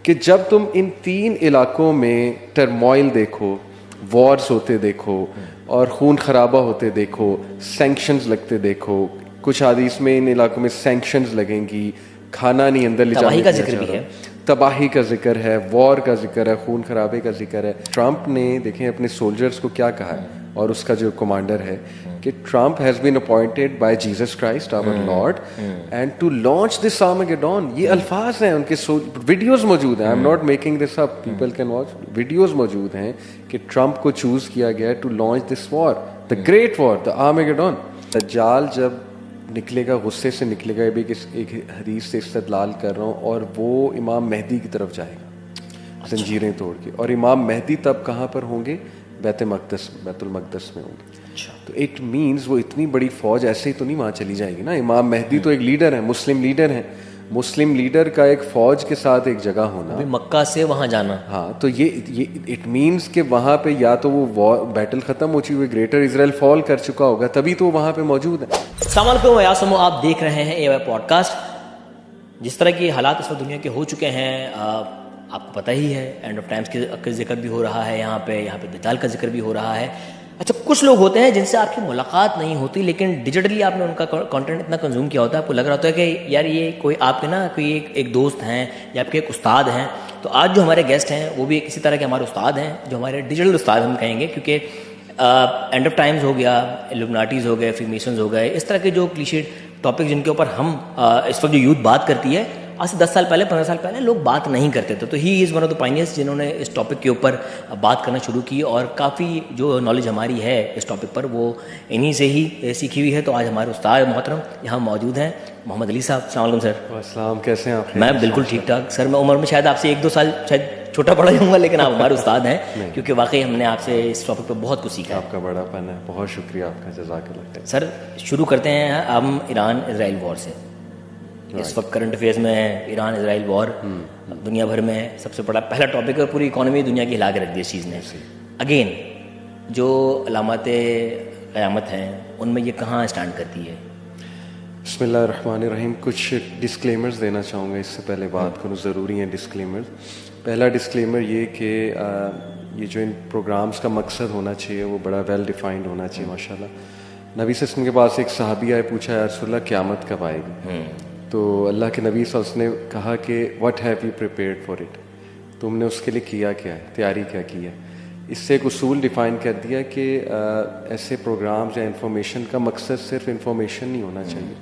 کہ جب تم ان 3 علاقوں میں ٹرموائل دیکھو, وارز ہوتے دیکھو اور خون خرابہ ہوتے دیکھو, سینکشنز لگتے دیکھو, کچھ حدیث میں ان علاقوں میں سینکشنز لگیں گی, کھانا نہیں اندر لے جانے کا ذکر بھی ہے, تباہی کا ذکر ہے, وار کا ذکر ہے, خون خرابے کا ذکر ہے. ٹرمپ نے دیکھیں اپنے سولجرز کو کیا کہا ہے, اور اس کا جو کمانڈر ہے کہ Trump has been appointed by Jesus Christ our Lord and to launch this Armageddon. یہ الفاظ ہیں ان کے, ویڈیوز موجود ہیں, I'm not making this up, people can watch, videos موجود ہیں کہ ٹرمپ کو چوز کیا گیا to launch this war, the great war, the Armageddon. دجال جب نکلے گا, غصے سے نکلے گا, یہ بھی ایک حدیث سے استدلال کر رہا ہوں, اور وہ امام مہدی کی طرف جائے گا زنجیریں توڑ کے, اور امام مہدی تب کہاں پر ہوں گے, بیت المقدس میں ہوں گے. تو اٹ مینز وہ اتنی بڑی فوج ایسے ہی تو نہیں وہاں چلی جائے گی نا. امام مہدی تو ایک لیڈر ہے, مسلم لیڈر ہیں, مسلم لیڈر کا ایک فوج کے ساتھ ایک جگہ ہونا, مکہ سے وہاں جانا. ہاں, تو یہ اٹ مینس کہ وہاں پہ یا تو وہ بیٹل ختم ہو چکی ہوئی, گریٹر اسرائیل فال کر چکا ہوگا, تبھی تو وہاں پہ موجود ہے. السلام علیکم ویاسمو, آپ دیکھ رہے ہیں اے وائی پوڈ کاسٹ. جس طرح کی حالات اس وقت دنیا کے ہو چکے ہیں آپ کو پتہ ہی ہے, اینڈ آف ٹائمز کا ذکر بھی ہو رہا ہے یہاں پہ دجال کا ذکر بھی ہو رہا ہے. اچھا, کچھ لوگ ہوتے ہیں جن سے آپ کی ملاقات نہیں ہوتی, لیکن ڈیجیٹلی آپ نے ان کا کانٹینٹ اتنا کنزیوم کیا ہوتا ہے, آپ کو لگ رہا ہوتا ہے کہ یار یہ کوئی آپ کے نا کوئی ایک دوست ہیں یا آپ کے ایک استاد ہیں. تو آج جو ہمارے گیسٹ ہیں وہ بھی کسی طرح کے ہمارے استاد ہیں, جو ہمارے ڈیجیٹل استاد ہم کہیں گے, کیونکہ اینڈ آف ٹائمز ہو گیا, الومناٹیز ہو گئے, فریمیسنز ہو گئے, اس طرح کے جو کلیشے ٹاپک جن کے اوپر ہم اس وقت جو یوتھ بات کرتی ہے, آج سے 10 سال پہلے 15 سال پہلے لوگ بات نہیں کرتے تھے. تو he is one of the pioneers جنہوں نے اس ٹاپک کے اوپر بات کرنا شروع کی, اور کافی جو نالج ہماری ہے اس ٹاپک پر وہ انہی سے ہی سیکھی ہوئی ہے. تو آج ہمارے استاد محترم یہاں موجود ہیں, محمد علی صاحب. السلام علیکم سر. السلام, کیسے ہیں آپ؟ میں بالکل ٹھیک ٹھاک سر. میں عمر میں شاید آپ سے 1-2 سال شاید چھوٹا بڑا ہی ہوں گا, لیکن آپ ہمارے استاد ہیں, کیونکہ واقعی ہم نے آپ سے اس ٹاپک پہ بہت کچھ سیکھا. آپ کا بڑا پن ہے, بہت شکریہ آپ کا, جزاک اللہ. سر شروع کرتے ہیں ہم ایران اسرائیل وار سے. اس وقت کرنٹ افیئرز میں ایران اسرائیل وار دنیا بھر میں سب سے بڑا پہلا ٹاپک ہے, پوری اکانومی دنیا کی ہلا کے رکھ دی اس چیز نے. اگین جو علامات قیامت ہیں ان میں یہ کہاں اسٹینڈ کرتی ہے؟ بسم اللہ الرحمن الرحیم. کچھ ڈسکلیمرز دینا چاہوں گا, اس سے پہلے بات کروں, ضروری ہیں ڈسکلیمرز. پہلا ڈسکلیمر یہ کہ یہ جو ان پروگرامز کا مقصد ہونا چاہیے وہ بڑا ویل ڈیفائنڈ ہونا چاہیے. ماشاء اللہ, نبی صلی اللہ علیہ وسلم کے پاس ایک صحابی آئے, پوچھا یا رسول اللہ قیامت کب آئے گی؟ تو اللہ کے نبی صلی اللہ علیہ وسلم نے کہا کہ what have you prepared for it, تم نے اس کے لیے کیا کیا ہے, تیاری کیا کی ہے. اس سے ایک اصول ڈیفائن کر دیا کہ ایسے پروگرامز یا انفارمیشن کا مقصد صرف انفارمیشن نہیں ہونا چاہیے,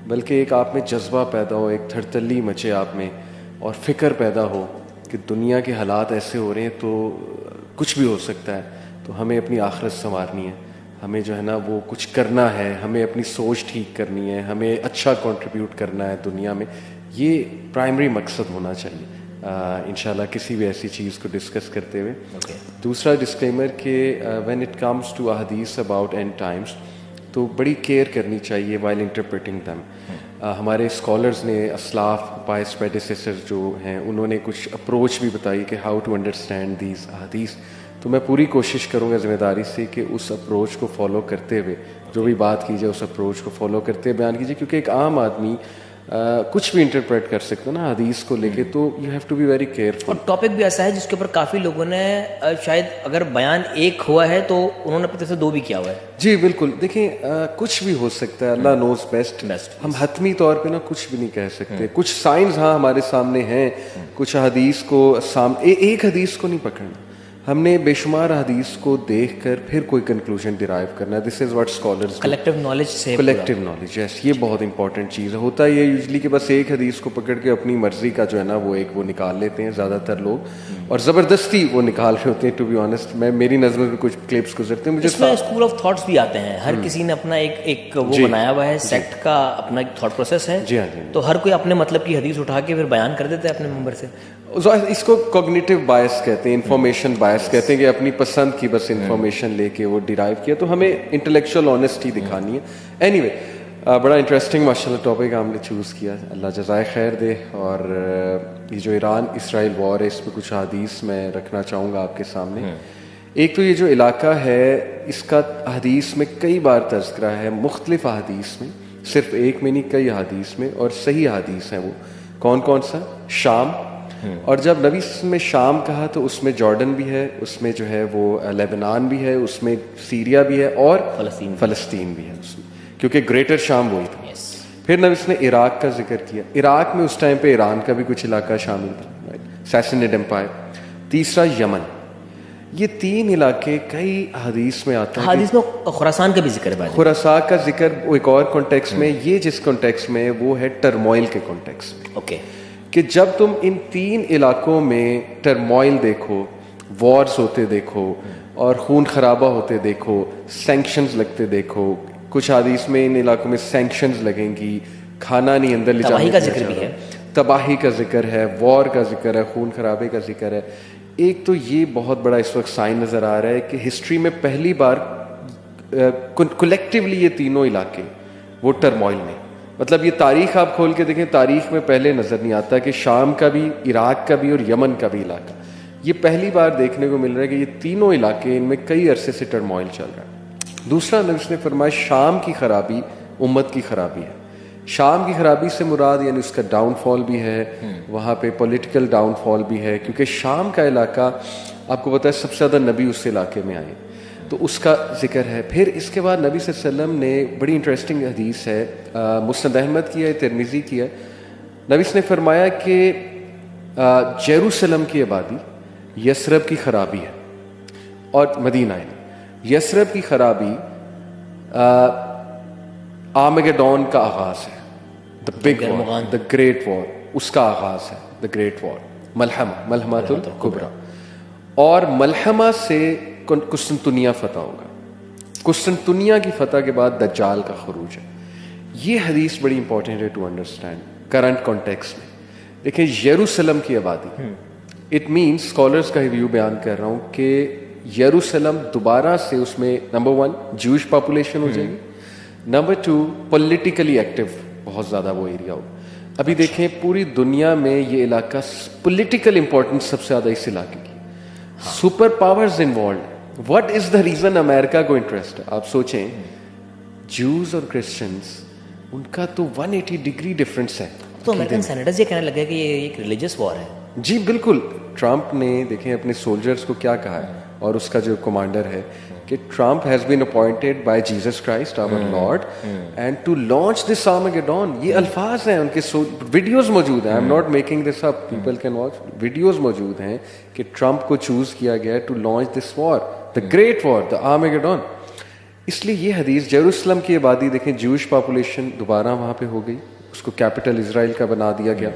بلکہ ایک آپ میں جذبہ پیدا ہو, ایک تھرتلی مچے آپ میں, اور فکر پیدا ہو کہ دنیا کے حالات ایسے ہو رہے ہیں تو کچھ بھی ہو سکتا ہے, تو ہمیں اپنی آخرت سنوارنی ہے, ہمیں جو ہے نا وہ کچھ کرنا ہے, ہمیں اپنی سوچ ٹھیک کرنی ہے, ہمیں اچھا کنٹریبیوٹ کرنا ہے دنیا میں. یہ پرائمری مقصد ہونا چاہیے انشاءاللہ کسی بھی ایسی چیز کو ڈسکس کرتے ہوئے. دوسرا ڈسکلیمر کہ وین اٹ کمز ٹو احادیث اباؤٹ اینڈ ٹائمز, تو بڑی کیئر کرنی چاہیے وائل انٹرپریٹنگ دم. ہمارے اسکالرز نے, اسلاف پائس پیڈیسیسرز جو ہیں, انہوں نے کچھ اپروچ بھی بتائی کہ ہاؤ ٹو انڈرسٹینڈ دیز احادیث. تو میں پوری کوشش کروں گا ذمہ داری سے کہ اس اپروچ کو فالو کرتے ہوئے جو بھی بات کی جائے اس اپروچ کو فالو کرتے ہوئے بیان کیجیے, کیونکہ ایک عام آدمی کچھ بھی انٹرپریٹ کر سکتا نا حدیث کو لے کے, تو you have to be very careful. اور ٹاپک بھی ایسا ہے جس کے اوپر کافی لوگوں نے شاید اگر بیان ایک ہوا ہے تو انہوں نے اپنی طرف سے 2 بھی کیا ہوا ہے. جی بالکل, دیکھیں کچھ بھی ہو سکتا ہے, اللہ نوز بیسٹ. ہم حتمی طور پہ نا کچھ بھی نہیں کہہ سکتے. کچھ سائنس ہاں ہمارے سامنے ہیں, کچھ حدیث کو ایک حدیث کو نہیں پکڑنا, ہم نے بے شمار حدیث کو دیکھ کر پھر کوئی کنکلوژن ڈرائیو کرنا ہے. This is what scholars, collective knowledge سے, کلیکٹیو نالج, یس, یہ بہت امپورٹنٹ چیز ہے. ہوتا یہ یوزلی کہ بس ایک حدیث کو پکڑ کے اپنی مرضی کا جو ہے نا وہ نکال لیتے ہیں زیادہ تر لوگ, اور زبردستی وہ نکال رہے ہوتے ہیں. ٹو بی آنیسٹ, میری نظر میں کچھ کلپس گزرتے ہیں, مجھے اس میں اسکول آف تھاٹس بھی آتے ہیں. ہر کسی نے اپنا ایک وہ بنایا ہوا ہے, سیکٹ کا اپنا ایک تھاٹ پروسیس ہے. جی ہاں جی. تو ہر کوئی اپنے مطلب کی حدیث اٹھا کے پھر بیان کر دیتا ہے اپنے ممبر سے. اس کو کوگنیٹیو بائس کہتے ہیں, انفارمیشن بائس کہتے ہیں, کہ اپنی پسند کی بس انفارمیشن لے کے وہ ڈرائیو کیا. تو ہمیں انٹلیکچوئل آنیسٹی دکھانی ہے. اینی وے, بڑا انٹرسٹنگ ماشاء اللہ ٹاپک ہم نے چوز کیا, اللہ جزائے خیر دے. اور یہ جو ایران اسرائیل وار ہے, اس پہ کچھ حدیث میں رکھنا چاہوں گا آپ کے سامنے. ایک تو یہ جو علاقہ ہے اس کا حدیث میں کئی بار تذکرہ ہے, مختلف حدیث میں, صرف ایک میں نہیں کئی حدیث میں, اور صحیح حدیث ہیں. وہ کون کون سا؟ شام, اور جب نبی میں شام کہا تو اس میں جارڈن بھی ہے, اس میں جو ہے وہ لیبنان بھی ہے, اس میں سیریا بھی ہے اور فلسطین بھی ہے اس میں, کیونکہ گریٹر شام وہی تھا. پھر نبی نے عراق کا ذکر کیا. عراق میں اس ٹائم پہ ایران کا بھی کچھ علاقہ شامل تھا, سیسنیڈ امپائر. تیسرا یمن. یہ 3 علاقے کئی حدیث میں آتا ہے. حدیث میں خراسان کا بھی ذکر ہے. خراسان کا ذکر ایک اور کانٹیکس میں, یہ جس کانٹیکس میں وہ ہے ٹرموائل کے کانٹیکس میں. اوکے, کہ جب تم ان 3 علاقوں میں ٹرموائل دیکھو, وارز ہوتے دیکھو اور خون خرابہ ہوتے دیکھو, سینکشنز لگتے دیکھو, کچھ حدیث میں ان علاقوں میں سینکشنز لگیں گی, کھانا نہیں اندر لے جانے, تباہی کا ذکر بھی ہے, تباہی کا ذکر ہے, وار کا ذکر ہے, خون خرابے کا ذکر ہے. ایک تو یہ بہت بڑا اس وقت سائن نظر آ رہا ہے کہ ہسٹری میں پہلی بار کلیکٹیولی یہ تینوں علاقے وہ ٹرموائل میں, مطلب یہ تاریخ آپ کھول کے دیکھیں, تاریخ میں پہلے نظر نہیں آتا کہ شام کا بھی, عراق کا بھی اور یمن کا بھی علاقہ, یہ پہلی بار دیکھنے کو مل رہا ہے کہ یہ تینوں علاقے ان میں کئی عرصے سے ٹرموائل چل رہا ہے. دوسرا نبی نے فرمایا شام کی خرابی امت کی خرابی ہے. شام کی خرابی سے مراد یعنی اس کا ڈاؤن فال بھی ہے, وہاں پہ پولیٹیکل ڈاؤن فال بھی ہے, کیونکہ شام کا علاقہ آپ کو پتہ ہے سب سے زیادہ نبی اس علاقے میں آئے, تو اس کا ذکر ہے. پھر اس کے بعد نبی صلی اللہ علیہ وسلم نے بڑی انٹرسٹنگ حدیث ہے, مسند احمد کی ہے, ترمذی کی ہے. نبی نے فرمایا کہ جیروسلم کی آبادی یثرب کی خرابی ہے, اور مدینہ ہے. یثرب کی خرابی آرمیگیڈون کا آغاز ہے, the big war, the great وار, اس کا آغاز ہے, دا گریٹ وار, ملحمۃ الکبریٰ. اور ملحمہ سے قسطنطنیہ فتح ہوگا. قسطنطنیہ کی فتح کے بعد دجال کا خروج ہے. یہ حدیث بڑی امپورٹنٹ ہے ٹو انڈرسٹینڈ کرنٹ کانٹیکسٹ میں. دیکھیں یروشلم کی آبادی, اٹ مینس اسکالرس کا ریویو بیان کر رہا ہوں کہ یروشلم دوبارہ سے اس میں نمبر 1 جوش پاپولیشن ہو جائے گی, نمبر 2 پولیٹیکلی ایکٹیو بہت زیادہ وہ ایریا ہو. ابھی دیکھیں پوری دنیا میں یہ علاقہ پولیٹیکل امپورٹنس سب سے زیادہ اس علاقے کی, super powers involved. What is the reason امریکہ کو انٹرسٹ ہے؟ آپ سوچیں جوز اور کرسچنس ان کا تو 180 ڈگری ڈفرینس ہے. تو امریکن سینیٹرز یہ کہنے لگے کہ یہ ایک ریلیجیس وار ہے. جی بالکل. ٹرمپ نے دیکھیں اپنے سولجرز کو کیا کہا ہے, اور اس کا جو کمانڈر ہے کہ Trump has been appointed by Jesus Christ our Lord and to launch this Armageddon. یہ الفاظ ہیں ان کے, ویڈیوز موجود ہیں, I'm not making this up, people can watch, videos موجود ہیں کہ ٹرمپ کو چوز کیا گیا to launch this war, the great war, the Armageddon. اس لیے یہ حدیث, جیروسلم کی آبادی دیکھیں جوش پاپولیشن دوبارہ وہاں پہ ہو گئی, اس کو کیپٹل اسرائیل کا بنا دیا گیا.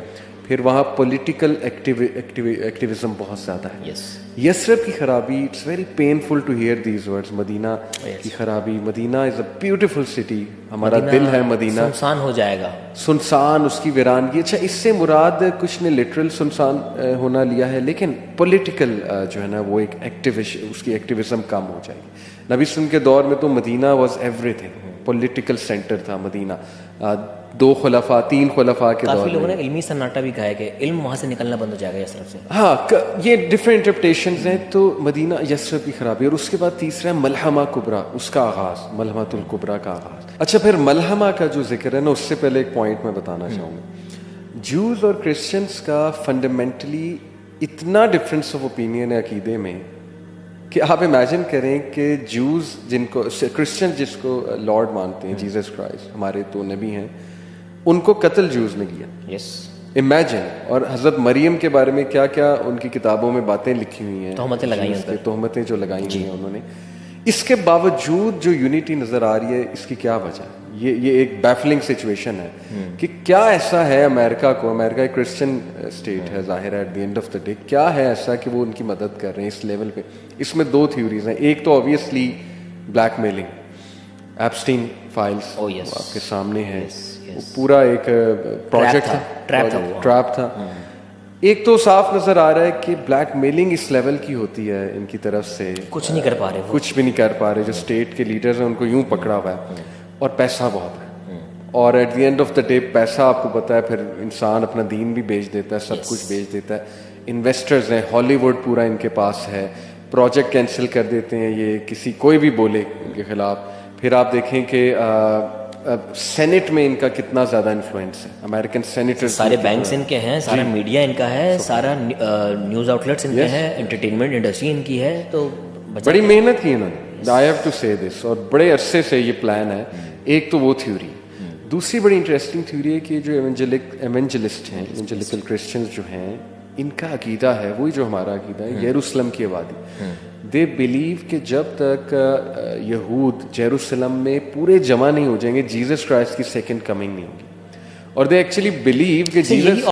پھر وہاں پولیٹیکل ایکٹیویزم بہت زیادہ ہے. یثرب کی خرابی, it's very painful to hear these words. مدینہ کی خرابی, مدینہ از اے بیوٹیفل سٹی, ہمارا دل ہے مدینہ, سنسان ہو جائے گا, سنسان, اس کی ویرانگی. اچھا اس سے مراد کچھ نے لٹرل سنسان ہونا لیا ہے, لیکن پولیٹیکل جو ہے نا وہ ایک اس کی ایکٹیویزم کم ہو جائے گی. نبی صلی اللہ علیہ وسلم کے دور میں تو مدینہ was everything, political centre تھا مدینہ. 2 خلفاء 3 خلفاء کے دور میں کافی لوگوں نے علمی سناٹا بھی کہا ہے کہ علم وہاں سے نکلنا بند ہو جائے گا یثرب سے. ہاں یہ ڈفرینٹ انٹرپریٹیشنز ہیں. تو مدینہ یثرب کی خرابی, اور اس کے بعد تیسرا ہے ملحمہ کبریٰ, اس کا آغاز, ملحمۃ الکبریٰ کا آغاز. اچھا پھر ملحمہ کا جو ذکر ہے نا, اس سے پہلے ایک پوائنٹ میں بتانا چاہوں گا. جوز اور کرسچنس کا فنڈامنٹلی اتنا ڈفرینس آف اوپینین ہے عقیدے میں کہ آپ امیجن کریں کہ جوز جن کو, کرسچن جس کو لارڈ مانتے ہیں جیسس کرائسٹ, ہمارے تو نبی ہیں, ان کو قتل جوز نے کیا. یس امیجن. اور حضرت مریم کے بارے میں کیا کیا ان کی کتابوں میں باتیں لکھی ہوئی ہیں, تہمتیں لگائی ہیں, تہمتیں جو لگائی ہوئی ہیں انہوں نے. اس کے باوجود جو یونٹی نظر آ رہی ہے, اس کی کیا وجہ ہے؟ یہ ایک بیفلنگ سچویشن ہے کہ کیا ایسا ہے امریکہ کو, امریکہ ایک کرسچن اسٹیٹ ہے ظاہر ہے, at the end of the day کیا ہے ایسا کہ وہ ان کی مدد کر رہے ہیں اس لیول پہ. اس میں 2 تھیوریز ہیں. ایک تو obviously black mailing, Epstein files آپ کے سامنے ہے, پورا ایک پروجیکٹ تھا, ٹریپ تھا. ایک تو صاف نظر آ رہا ہے کہ بلیک میلنگ اس لیول کی ہوتی ہے ان کی طرف سے, کچھ نہیں کر پا رہے, کچھ بھی نہیں کر پا رہے. جو اسٹیٹ کے لیڈرز ہیں ان کو یوں پکڑا ہوا ہے, اور پیسہ بہت ہے, اور at the end of the day پیسہ آپ کو پتہ ہے پھر انسان اپنا دین بھی بیچ دیتا ہے, سب کچھ بیچ دیتا ہے. انویسٹرز ہیں, ہالی ووڈ پورا ان کے پاس ہے, پروجیکٹ کینسل کر دیتے ہیں یہ, کسی کوئی بھی بولے ان کے خلاف. پھر آپ دیکھیں کہ سینٹ میں ان کا کتنا زیادہ انفلوئنس ہے, امریکن سینیٹر, سارے بینکس ان کے ہیں, سارا میڈیا ان کا ہے, سارا نیوز آؤٹ لیٹس ان کے ہیں, انٹرٹینمنٹ انڈسٹری ان کی ہے. تو بڑی محنت کی انہوں نے, آئی ہیو ٹو سے دس, اور بڑے عرصے سے یہ پلان ہے. ایک تو وہ تھیوری, دوسری بڑی انٹرسٹنگ تھیوری ہے کہ جو ایونجلسٹ ہیں, ایونجلیکل کرسچنز جو ہیں, ان کا عقیدہ ہے وہی جو ہمارا عقیدہ ہے, یروشلم کی آبادی. دے بلیو کہ جب تک یہود یروشلم میں پورے جمع نہیں ہو جائیں گے, جیزس کرائسٹ کی سیکنڈ کمنگ نہیں ہوگی. اور دے ایکچولی بلیو کہ جیزس